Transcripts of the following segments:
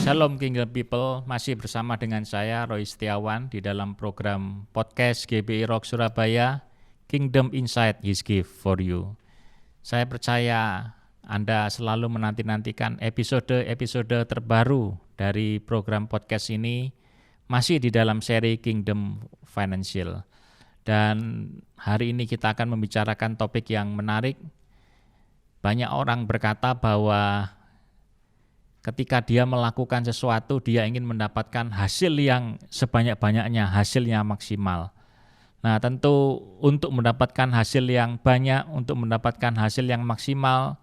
Shalom Kingdom People, masih bersama dengan saya Roy Setiawan di dalam program podcast GBI Rock Surabaya, Kingdom Insight His Gift for You. Saya percaya Anda selalu menanti-nantikan episode-episode terbaru dari program podcast ini, masih di dalam seri Kingdom Financial. Dan hari ini kita akan membicarakan topik yang menarik. Banyak orang berkata bahwa ketika dia melakukan sesuatu, dia ingin mendapatkan hasil yang sebanyak-banyaknya, hasil yang maksimal. Nah, tentu untuk mendapatkan hasil yang banyak, untuk mendapatkan hasil yang maksimal,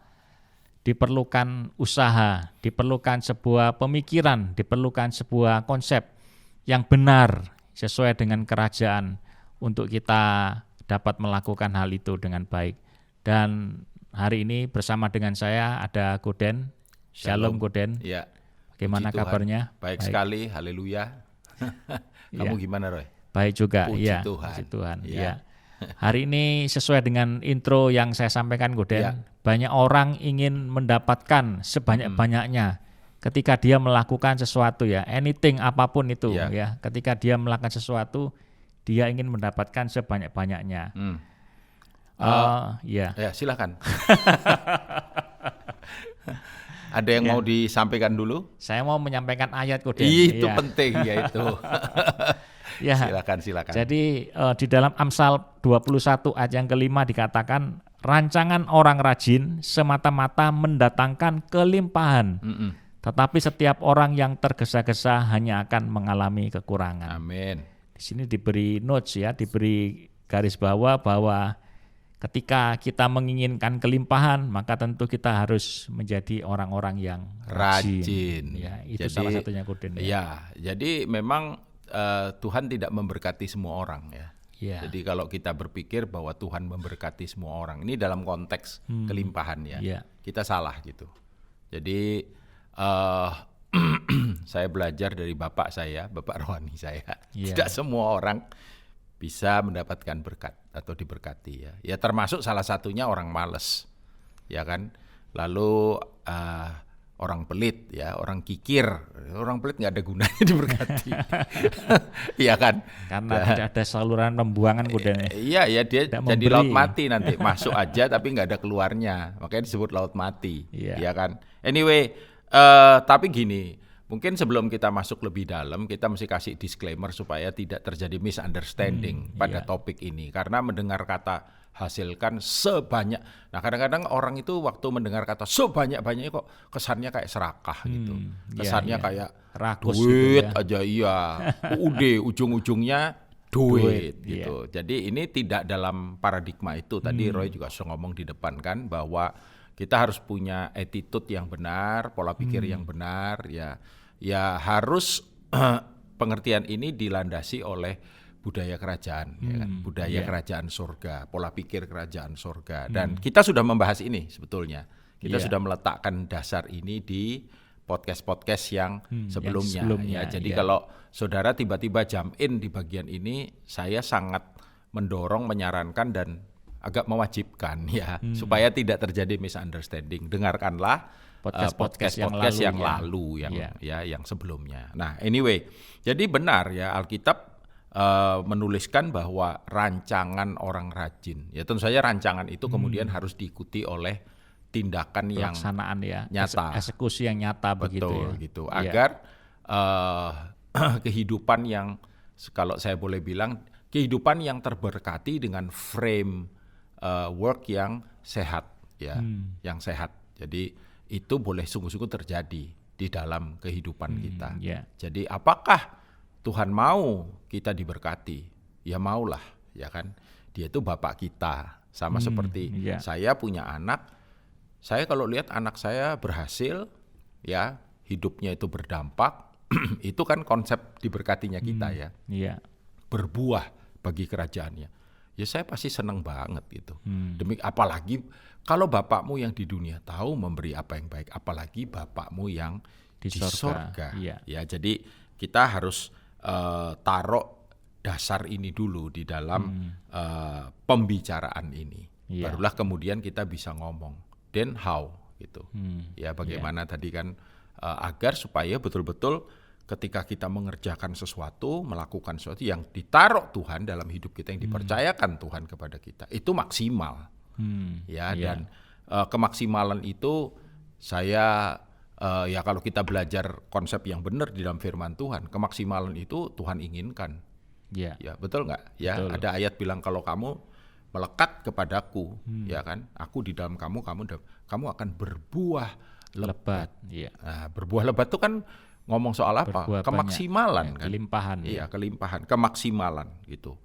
diperlukan usaha, diperlukan sebuah pemikiran, diperlukan sebuah konsep yang benar sesuai dengan kerajaan untuk kita dapat melakukan hal itu dengan baik. Dan hari ini bersama dengan saya ada Goden. Shalom Goden. Ya. Bagaimana kabarnya? Baik sekali, haleluya. Kamu gimana, Roy? Baik juga, Puji ya. Tuhan. Puji Tuhan. Ya. Hari ini sesuai dengan intro yang saya sampaikan, Goden. Banyak orang ingin mendapatkan sebanyak-banyaknya ketika dia melakukan sesuatu, ya. Anything, apapun itu, ya. Ketika dia melakukan sesuatu, dia ingin mendapatkan sebanyak-banyaknya. Ya, silakan. Ada yang mau disampaikan dulu? Saya mau menyampaikan ayat, Goden. Itu penting ya itu. Ya. Silakan. Jadi di dalam Amsal 21 ayat yang kelima dikatakan, rancangan orang rajin semata-mata mendatangkan kelimpahan. Tetapi setiap orang yang tergesa-gesa hanya akan mengalami kekurangan. Amin. Di sini diberi notes, ya, diberi garis bawah bahwa ketika kita menginginkan kelimpahan, maka tentu kita harus menjadi orang-orang yang rajin. Ya, itu salah satunya, Goden. Ya, jadi memang Tuhan tidak memberkati semua orang, ya. Jadi kalau kita berpikir bahwa Tuhan memberkati semua orang, ini dalam konteks kelimpahan, ya. Kita salah gitu. Jadi saya belajar dari bapak rohani saya. Tidak semua orang bisa mendapatkan berkat atau diberkati, ya. Ya termasuk salah satunya orang malas, ya kan. Lalu orang pelit, ya, orang kikir. Orang pelit nggak ada gunanya diberkati, iya kan? Karena tidak ada saluran pembuangan, Goden. Iya, ya, dia jadi laut mati nanti, masuk aja tapi nggak ada keluarnya, makanya disebut laut mati, ya kan? Anyway, tapi gini. Mungkin sebelum kita masuk lebih dalam, kita mesti kasih disclaimer supaya tidak terjadi misunderstanding pada topik ini. Karena mendengar kata hasilkan sebanyak, nah kadang-kadang orang itu waktu mendengar kata sebanyak-banyaknya kok kesannya kayak serakah gitu. Kesannya kayak rakus duit gitu, ya. aja, iya. Ujung-ujungnya duit gitu. Jadi ini tidak dalam paradigma itu. Tadi Roy juga sudah ngomong di depan kan, bahwa kita harus punya attitude yang benar, pola pikir yang benar, ya Harus pengertian ini dilandasi oleh budaya kerajaan, ya kan? Budaya kerajaan surga, pola pikir kerajaan surga. Dan kita sudah membahas ini sebetulnya. Kita sudah meletakkan dasar ini di podcast-podcast yang sebelumnya. Jadi kalau saudara tiba-tiba jump in di bagian ini, saya sangat mendorong, menyarankan dan agak mewajibkan, ya, supaya tidak terjadi misunderstanding. Dengarkanlah podcast yang lalu, yang sebelumnya. Nah, anyway, jadi benar, ya, Alkitab menuliskan bahwa rancangan orang rajin, ya tentu saja rancangan itu kemudian harus diikuti oleh tindakan yang pelaksanaan, ya, nyata, eksekusi yang nyata. betul, begitu, gitu. Agar kehidupan yang, kalau saya boleh bilang, kehidupan yang terberkati dengan frame work yang sehat, ya, yang sehat. Jadi itu boleh sungguh-sungguh terjadi di dalam kehidupan kita. Jadi apakah Tuhan mau kita diberkati? Ya maulah, ya kan. Dia itu Bapak kita, sama seperti saya punya anak. Saya kalau lihat anak saya berhasil, ya, hidupnya itu berdampak, itu kan konsep diberkatinya kita, ya. Berbuah bagi kerajaannya. Ya saya pasti senang banget gitu. Apalagi kalau bapakmu yang di dunia tahu memberi apa yang baik, apalagi bapakmu yang di sorga. Ya, jadi kita harus taruh dasar ini dulu di dalam pembicaraan ini. Barulah kemudian kita bisa ngomong. Then how gitu. Ya bagaimana tadi kan agar supaya betul-betul ketika kita mengerjakan sesuatu, melakukan sesuatu yang ditaruh Tuhan dalam hidup kita, yang dipercayakan Tuhan kepada kita, itu maksimal. Dan kemaksimalan itu saya ya kalau kita belajar konsep yang benar di dalam firman Tuhan, kemaksimalan itu Tuhan inginkan. Ya betul nggak? Ya betul. Ada ayat bilang kalau kamu melekat kepadaku, ya kan? Aku di dalam kamu akan berbuah lebat. Nah, berbuah lebat itu kan ngomong soal apa? Berbuah kemaksimalan, kan? Kelimpahan. Iya, kelimpahan, kemaksimalan gitu.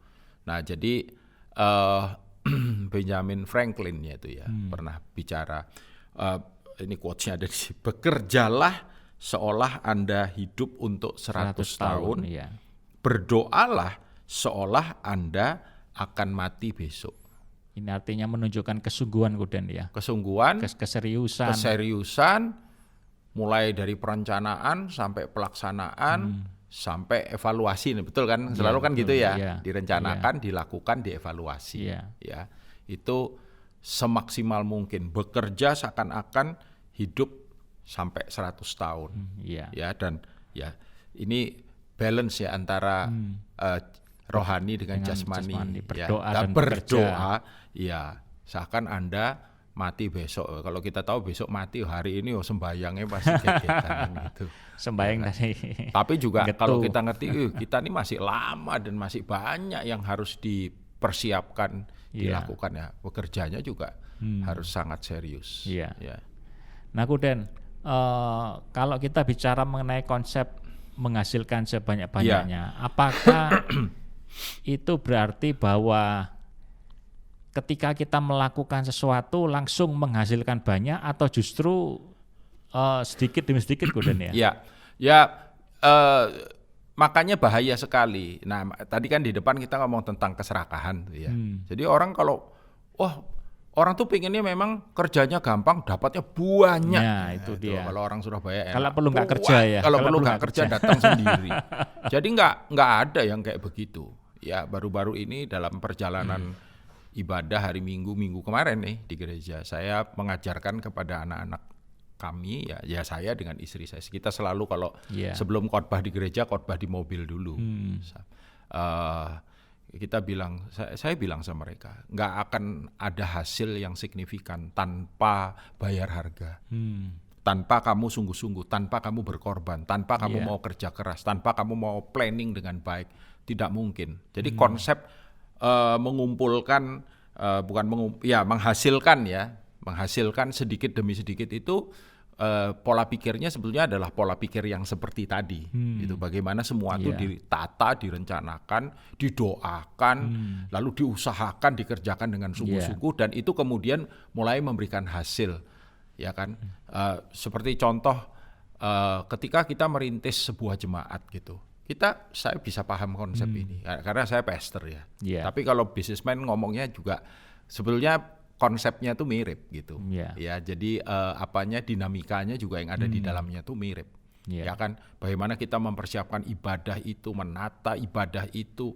Nah, jadi Benjamin Franklin itu pernah bicara, ini quotes-nya ada di sini, bekerjalah seolah Anda hidup untuk 100 tahun, berdoalah seolah Anda akan mati besok. Ini artinya menunjukkan kesungguhan, Kuden, ya. Kesungguhan, keseriusan, mulai dari perencanaan sampai pelaksanaan sampai evaluasi, betul kan? Selalu kan gitu ya, direncanakan, dilakukan, dievaluasi. Ya, itu semaksimal mungkin bekerja seakan-akan hidup sampai 100 tahun. Ya, dan ya ini balance ya antara rohani dengan jasmani. Berdoa, ya seakan Anda mati besok. Kalau kita tahu besok mati, hari ini sembayangnya pasti kegiatan gitu. Sembayang tadi. Tapi juga kalau kita ngerti, kita ini masih lama dan masih banyak yang harus dipersiapkan, dilakukan ya. Pekerjaannya juga harus sangat serius. Ya. Nah, Kuden, kalau kita bicara mengenai konsep menghasilkan sebanyak-banyaknya, apakah itu berarti bahwa ketika kita melakukan sesuatu langsung menghasilkan banyak, atau justru sedikit demi sedikit, Kuden, ya? Makanya bahaya sekali. Nah, tadi kan di depan kita ngomong tentang keserakahan, ya. Jadi orang kalau, orang tuh pengennya memang kerjanya gampang, dapatnya banyak. Nah, itu dia. Kalau orang Surabaya enak. Kalau perlu nggak kerja ya. Kalau perlu nggak kerja datang sendiri. Jadi nggak ada yang kayak begitu. Ya, baru-baru ini dalam perjalanan ibadah hari Minggu kemarin nih di gereja, saya mengajarkan kepada anak-anak kami, ya saya dengan istri saya, kita selalu kalau sebelum khotbah di gereja, khotbah di mobil dulu. Kita bilang, saya bilang sama mereka, nggak akan ada hasil yang signifikan tanpa bayar harga, tanpa kamu sungguh-sungguh, tanpa kamu berkorban, tanpa kamu mau kerja keras, tanpa kamu mau planning dengan baik, tidak mungkin. Jadi konsep mengumpulkan, menghasilkan sedikit demi sedikit itu, pola pikirnya sebetulnya adalah pola pikir yang seperti tadi. Gitu. Bagaimana semua itu ditata, direncanakan, didoakan, lalu diusahakan, dikerjakan dengan sungguh-sungguh, dan itu kemudian mulai memberikan hasil, ya kan? Seperti contoh, ketika kita merintis sebuah jemaat gitu. Saya bisa paham konsep ini karena saya pastor ya. Tapi kalau businessman ngomongnya juga sebetulnya konsepnya tuh mirip gitu. Ya, jadi dinamikanya juga yang ada di dalamnya tuh mirip. Ya kan, bagaimana kita mempersiapkan ibadah itu, menata ibadah itu,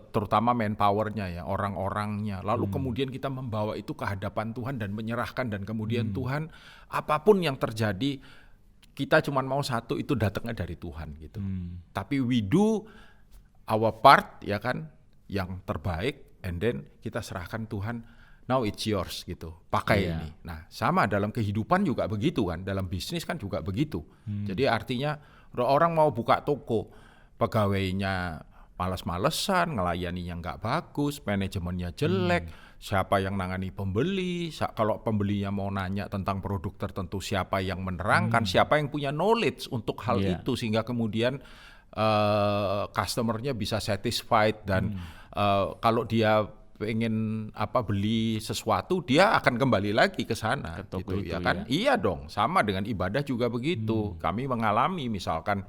terutama manpowernya ya, orang-orangnya. Lalu kemudian kita membawa itu ke hadapan Tuhan dan menyerahkan, dan kemudian Tuhan, apapun yang terjadi, kita cuma mau satu, itu datangnya dari Tuhan gitu. Tapi we do our part, ya kan, yang terbaik, and then kita serahkan Tuhan, now it's yours gitu, pakai ini. Nah, sama dalam kehidupan juga begitu kan, dalam bisnis kan juga begitu. Jadi artinya orang mau buka toko, pegawainya malas-malesan, ngelayaninya nggak bagus, manajemennya jelek, siapa yang nangani pembeli, kalau pembelinya mau nanya tentang produk tertentu, siapa yang menerangkan, siapa yang punya knowledge untuk hal itu, sehingga kemudian customer-nya bisa satisfied, dan kalau dia pengen beli sesuatu, dia akan kembali lagi ke sana gitu, ya kan? Iya dong, sama dengan ibadah juga begitu. Kami mengalami misalkan,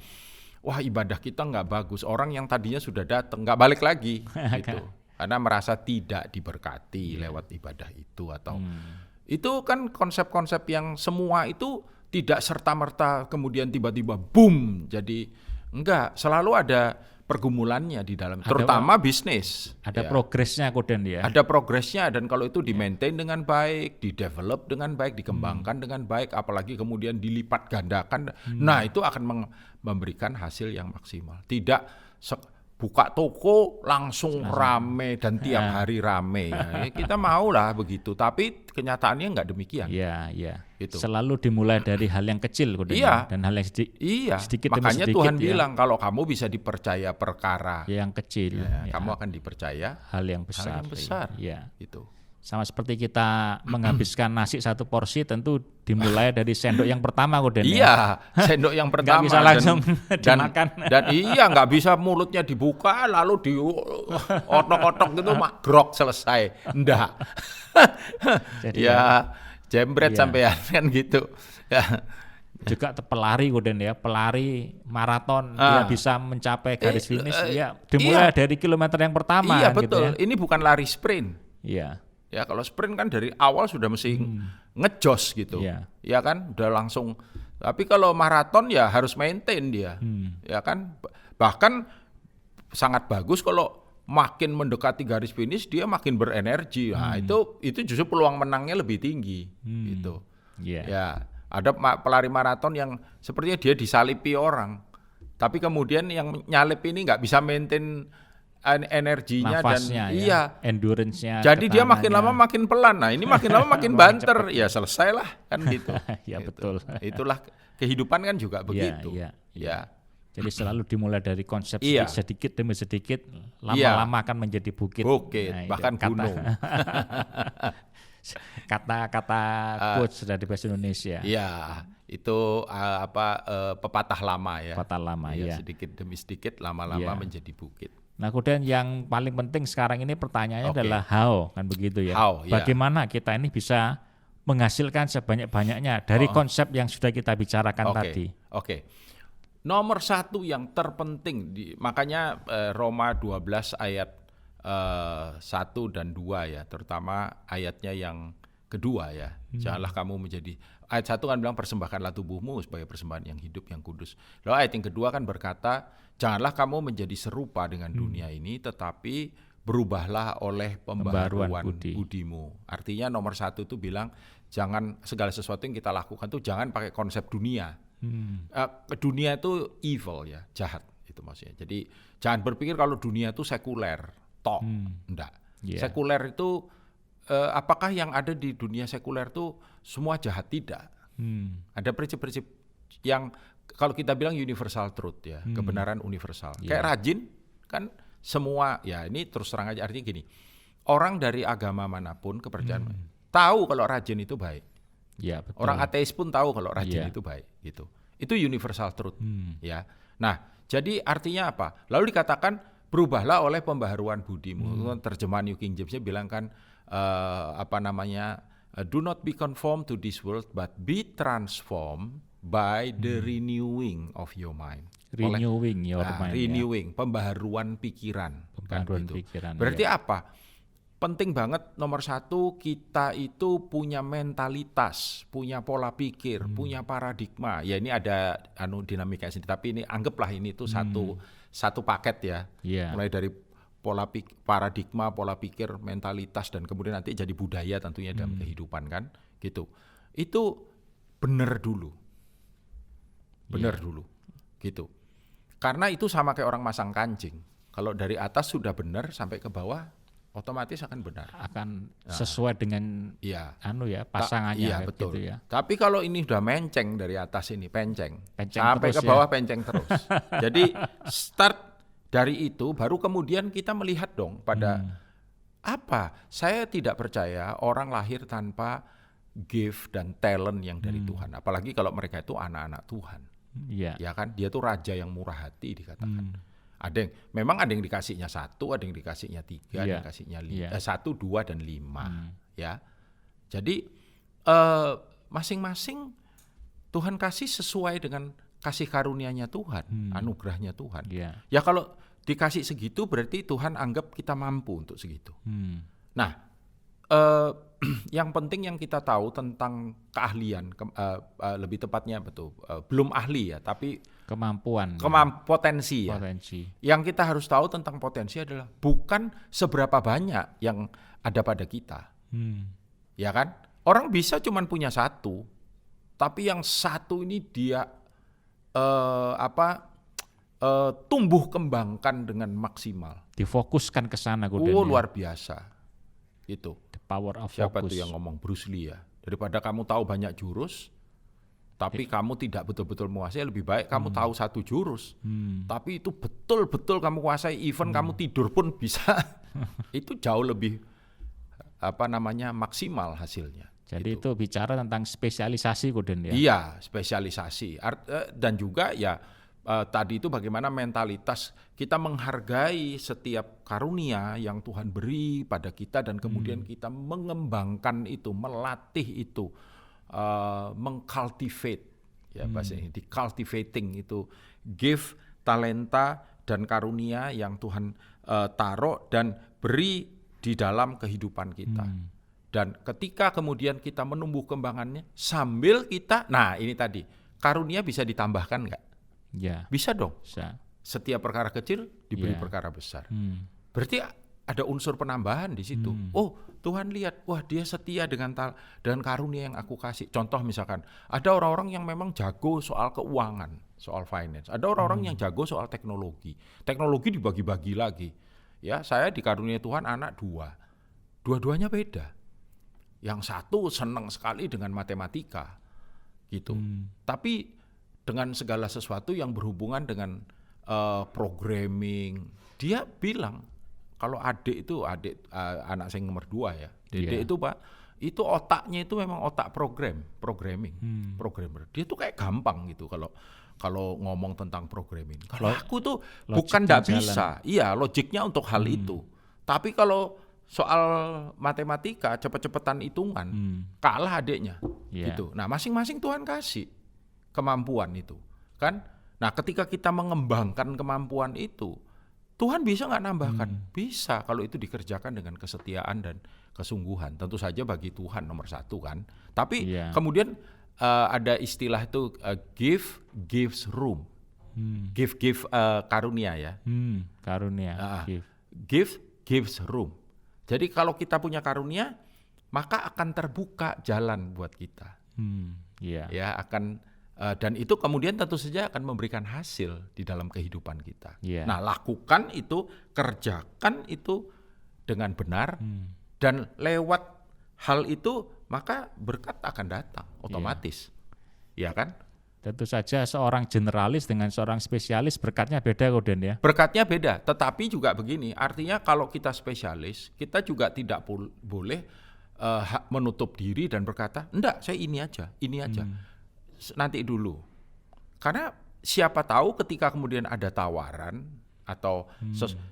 wah ibadah kita nggak bagus, orang yang tadinya sudah datang nggak balik lagi gitu, karena merasa tidak diberkati lewat ibadah itu, atau itu kan konsep-konsep yang semua itu tidak serta-merta kemudian tiba-tiba boom jadi Enggak, selalu ada pergumulannya di dalam, terutama bisnis. Ada progresnya Koden ya. Ada progresnya, dan kalau itu di-maintain dengan baik, di-develop dengan baik, dikembangkan dengan baik, apalagi kemudian dilipat gandakan, nah itu akan memberikan hasil yang maksimal. Tidak buka toko langsung rame dan tiap hari rame. Ya, kita mau lah begitu, tapi kenyataannya nggak demikian. Iya. Gitu. Selalu dimulai dari hal yang kecil Koden, dan hal yang sedikit demi makanya sedikit. Tuhan bilang kalau kamu bisa dipercaya perkara yang kecil, kamu akan dipercaya hal yang besar. Ya. Gitu. Sama seperti kita menghabiskan nasi satu porsi, tentu dimulai dari sendok yang pertama Koden. Iya, sendok yang pertama. Nggak bisa langsung dimakan. Dan nggak bisa mulutnya dibuka lalu diotok-otok gitu, grok selesai. Enggak. Jadi jembret sampean kan gitu. Ya. Juga pelari Koden ya, pelari maraton dia bisa mencapai garis finish dimulai dari kilometer yang pertama. Iya betul. Gitu ya. Ini bukan lari sprint. Iya. Ya kalau sprint kan dari awal sudah mesti ngejos gitu. Ya kan udah langsung. Tapi kalau maraton ya harus maintain dia. Ya kan, bahkan sangat bagus kalau makin mendekati garis finish dia makin berenergi. Nah, itu justru peluang menangnya lebih tinggi gitu. Ya, ada pelari maraton yang sepertinya dia disalipi orang. Tapi kemudian yang nyalip ini nggak bisa maintain energinya, nafasnya, dan endurance-nya. Jadi dia makin lama makin pelan. Nah, ini makin lama makin banter. Ya selesailah kan gitu. Ya gitu. Betul. Itulah kehidupan kan juga begitu. Ya. Jadi selalu dimulai dari konsep sedikit demi sedikit, lama-lama akan menjadi bukit. Bahkan gunung. Kata-kata quotes dari bahasa Indonesia. Iya, itu pepatah lama ya. Pepatah lama ya. Sedikit demi sedikit lama-lama menjadi bukit. Nah, kemudian yang paling penting sekarang ini pertanyaannya adalah how, kan begitu ya. Bagaimana kita ini bisa menghasilkan sebanyak-banyaknya dari konsep yang sudah kita bicarakan tadi. Nomor satu yang terpenting, makanya Roma 12 ayat 1 dan 2 ya, terutama ayatnya yang kedua ya. Janganlah kamu menjadi, ayat 1 kan bilang persembahkanlah tubuhmu sebagai persembahan yang hidup, yang kudus. Lalu ayat yang kedua kan berkata, janganlah kamu menjadi serupa dengan dunia ini, tetapi berubahlah oleh pembaharuan budimu. Artinya nomor satu itu bilang, jangan segala sesuatu yang kita lakukan tuh jangan pakai konsep dunia. Dunia itu evil ya, jahat itu maksudnya. Jadi jangan berpikir kalau dunia itu sekuler, enggak. Sekuler itu apakah yang ada di dunia sekuler itu semua jahat? Tidak. Ada prinsip-prinsip yang kalau kita bilang universal truth ya, kebenaran universal. Kayak rajin kan semua, ya ini terus terang aja artinya gini. Orang dari agama manapun, kepercayaan tahu kalau rajin itu baik. Ya, betul. Orang ateis pun tahu kalau rajin itu baik gitu. Itu universal truth ya. Nah, jadi artinya apa? Lalu dikatakan berubahlah oleh pembaharuan budimu. Terjemahan New King James-nya bilang kan do not be conformed to this world but be transformed by the renewing of your mind. Renewing your mind. Renewing, pembaharuan pikiran. Pembaharuan kan, pikiran. Berarti apa? Penting banget nomor satu, kita itu punya mentalitas, punya pola pikir, punya paradigma. Ya ini ada dinamika sendiri, tapi ini anggaplah ini tuh satu paket ya. Mulai dari paradigma, pola pikir, mentalitas, dan kemudian nanti jadi budaya tentunya dalam kehidupan kan, gitu. Itu benar dulu, dulu, gitu. Karena itu sama kayak orang masang kancing. Kalau dari atas sudah benar sampai ke bawah, otomatis akan benar. Akan sesuai dengan pasangannya. Betul. Gitu ya. Tapi kalau ini udah menceng dari atas ini, penceng sampai ke terus bawah penceng terus. Jadi start dari itu baru kemudian kita melihat dong pada apa? Saya tidak percaya orang lahir tanpa gift dan talent yang dari Tuhan. Apalagi kalau mereka itu anak-anak Tuhan. Ya kan? Dia tuh raja yang murah hati dikatakan. Memang ada yang dikasihnya 1, ada yang dikasihnya 3, ada yang dikasihnya 1, 2, dan 5. Ya, jadi masing-masing Tuhan kasih sesuai dengan kasih karunia-Nya Tuhan, anugerahnya Tuhan. Ya kalau dikasih segitu berarti Tuhan anggap kita mampu untuk segitu. Nah, yang penting yang kita tahu tentang keahlian, lebih tepatnya belum ahli ya, tapi Kemampuan. potensi ya. Potensi. Yang kita harus tahu tentang potensi adalah bukan seberapa banyak yang ada pada kita, ya kan? Orang bisa cuman punya satu, tapi yang satu ini dia tumbuh kembangkan dengan maksimal. Difokuskan ke sana Guden. Luar biasa. Itu. The power of Siapa focus. tuh yang ngomong Bruce Lee ya? Daripada kamu tahu banyak jurus, tapi kamu tidak betul-betul menguasai, lebih baik kamu tahu satu jurus. Tapi itu betul-betul kamu kuasai, even kamu tidur pun bisa. Itu jauh lebih maksimal hasilnya. Jadi itu bicara tentang spesialisasi Guden ya. Iya, spesialisasi. Dan juga ya tadi itu bagaimana mentalitas kita menghargai setiap karunia yang Tuhan beri pada kita dan kemudian kita mengembangkan itu, melatih itu, mengcultivate ya bahasa ini, di cultivating itu gift, talenta dan karunia yang Tuhan taruh dan beri di dalam kehidupan kita. Dan ketika kemudian kita menumbuh kembangannya sambil kita, nah ini tadi, karunia bisa ditambahkan nggak? Ya. Bisa dong. Bisa. Setiap perkara kecil diberi perkara besar. Berarti ada unsur penambahan di situ. Oh, Tuhan lihat, wah dia setia dengan karunia yang aku kasih. Contoh misalkan, ada orang-orang yang memang jago soal keuangan, soal finance. Ada orang-orang yang jago soal teknologi. Teknologi dibagi-bagi lagi. Ya, saya dikaruniai Tuhan anak 2. Dua-duanya beda. Yang satu senang sekali dengan matematika, gitu. Tapi dengan segala sesuatu yang berhubungan dengan programming, dia bilang kalau adik anak saya nomor 2 ya, Dede itu Pak, itu otaknya itu memang otak programming, programmer. Dia tuh kayak gampang gitu kalau ngomong tentang programming. Kalau aku tuh bukan nggak bisa, iya logiknya untuk hal itu. Tapi kalau soal matematika cepet-cepetan hitungan kalah adiknya gitu. Nah masing-masing Tuhan kasih kemampuan itu kan. Nah ketika kita mengembangkan kemampuan itu, Tuhan bisa nggak nambahkan? Bisa kalau itu dikerjakan dengan kesetiaan dan kesungguhan. Tentu saja bagi Tuhan nomor 1 kan. Tapi kemudian ada istilah itu gives room, give karunia ya. Karunia. Gives room. Jadi kalau kita punya karunia, maka akan terbuka jalan buat kita. Ya akan dan itu kemudian tentu saja akan memberikan hasil di dalam kehidupan kita. Nah, lakukan itu, kerjakan itu dengan benar dan lewat hal itu maka berkat akan datang otomatis. Ya kan? Tentu saja seorang generalis dengan seorang spesialis berkatnya beda Guden ya. Berkatnya beda, tetapi juga begini, artinya kalau kita spesialis, kita juga tidak boleh menutup diri dan berkata, enggak saya ini aja, nanti dulu. Karena siapa tahu ketika kemudian ada tawaran atau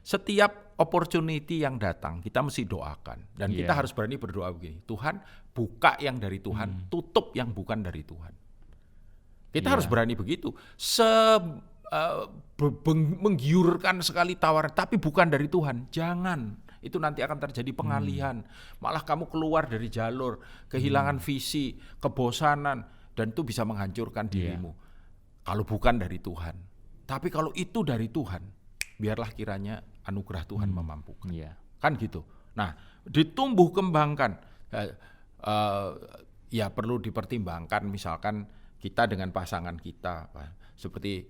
setiap opportunity yang datang, kita mesti doakan. Dan kita harus berani berdoa begini, Tuhan buka yang dari Tuhan, tutup yang bukan dari Tuhan. Kita harus berani begitu. Menggiurkan sekali tawaran, tapi bukan dari Tuhan. Jangan. Itu nanti akan terjadi pengalihan. Malah kamu keluar dari jalur, kehilangan visi, kebosanan, dan itu bisa menghancurkan dirimu. Kalau bukan dari Tuhan. Tapi kalau itu dari Tuhan, biarlah kiranya anugerah Tuhan memampukan. Kan gitu. Nah, ditumbuh kembangkan. Ya perlu dipertimbangkan misalkan kita dengan pasangan kita, seperti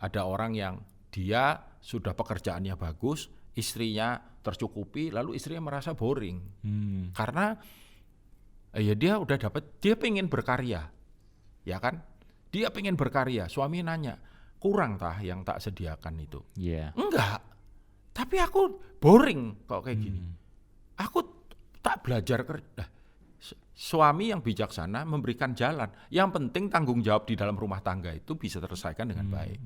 ada orang yang dia sudah pekerjaannya bagus, istrinya tercukupi, lalu istrinya merasa boring karena ya dia udah dapat, dia pengen berkarya, ya kan? Dia pengen berkarya, suami nanya, kurang tah yang tak sediakan itu? Enggak, tapi aku boring kok kayak gini. Aku tak belajar kerja. Suami yang bijaksana memberikan jalan. Yang penting tanggung jawab di dalam rumah tangga itu bisa terselesaikan dengan baik.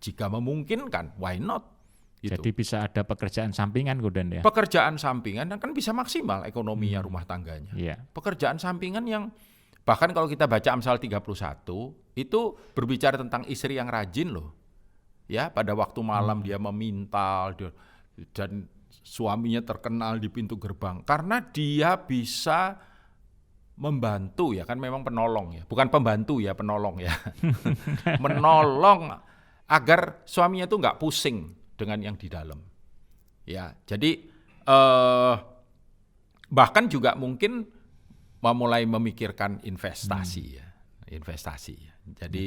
Jika memungkinkan, why not? Gitu. Jadi bisa ada pekerjaan sampingan Guden ya. Pekerjaan sampingan kan bisa maksimal ekonominya rumah tangganya. Pekerjaan sampingan yang bahkan kalau kita baca Amsal 31 itu berbicara tentang istri yang rajin loh. Ya, pada waktu malam dia memintal dan suaminya terkenal di pintu gerbang karena dia bisa membantu ya, kan memang penolong ya, bukan pembantu ya, penolong ya. Menolong agar suaminya itu nggak pusing dengan yang di dalam. Ya, jadi bahkan juga mungkin mulai memikirkan investasi ya, investasi. Jadi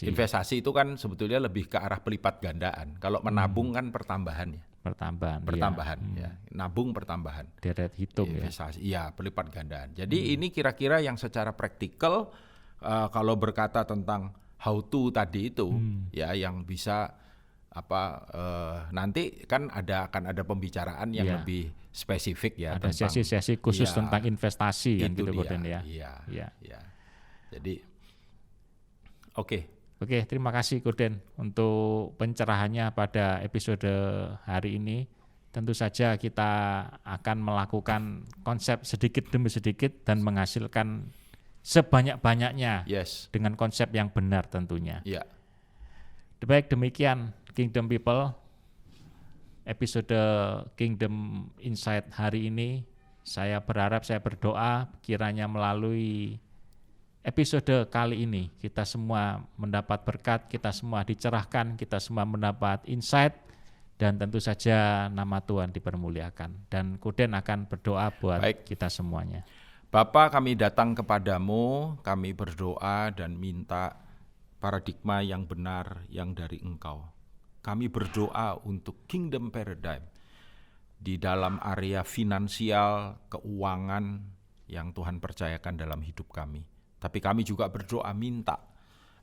investasi itu kan sebetulnya lebih ke arah pelipat gandaan. Kalau menabung kan pertambahan ya. Pertambahan ya. Nabung pertambahan. Deret hitung investasi. Iya, pelipat gandaan. Jadi ini kira-kira yang secara praktikal kalau berkata tentang how to tadi itu ya, yang bisa nanti kan akan ada pembicaraan yang lebih spesifik ya, ada sesi-sesi khusus tentang investasi kan gitu Koden ya. Iya. Jadi oke, terima kasih Koden untuk pencerahannya pada episode hari ini. Tentu saja kita akan melakukan konsep sedikit demi sedikit dan menghasilkan sebanyak-banyaknya dengan konsep yang benar tentunya. Baik, demikian Kingdom People, episode Kingdom Insight hari ini. Saya berdoa kiranya melalui episode kali ini kita semua mendapat berkat, kita semua dicerahkan, kita semua mendapat insight, dan tentu saja nama Tuhan dipermuliakan. Dan Koden akan berdoa buat kita semuanya. Bapa, kami datang kepadamu, kami berdoa dan minta paradigma yang benar yang dari Engkau. Kami berdoa untuk Kingdom Paradigm di dalam area finansial, keuangan yang Tuhan percayakan dalam hidup kami. Tapi kami juga berdoa minta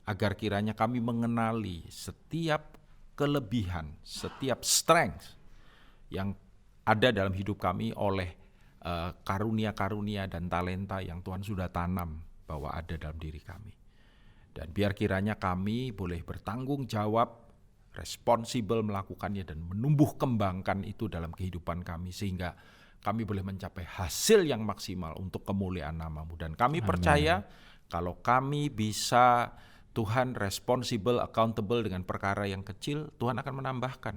agar kiranya kami mengenali setiap kelebihan, setiap strength yang ada dalam hidup kami oleh karunia-karunia dan talenta yang Tuhan sudah tanam bahwa ada dalam diri kami. Dan biar kiranya kami boleh bertanggung jawab, responsibel melakukannya dan menumbuh kembangkan itu dalam kehidupan kami sehingga kami boleh mencapai hasil yang maksimal untuk kemuliaan nama-Mu. Dan kami percaya kalau kami bisa Tuhan responsible, accountable dengan perkara yang kecil, Tuhan akan menambahkan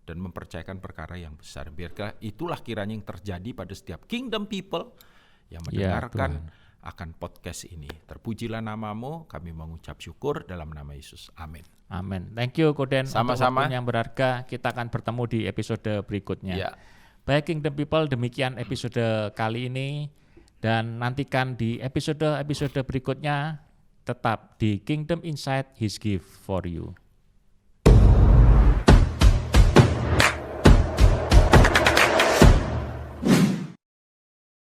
dan mempercayakan perkara yang besar. Biarlah itulah kiranya yang terjadi pada setiap Kingdom People yang mendengarkan akan podcast ini. Terpujilah nama-Mu, kami mengucap syukur dalam nama Yesus. Amin. Amin. Thank you Koden. Sama-sama. Untuk waktu yang berharga, kita akan bertemu di episode berikutnya. Baik Kingdom People, demikian episode kali ini. Dan nantikan di episode berikutnya, tetap di Kingdom Insight His Gift for You.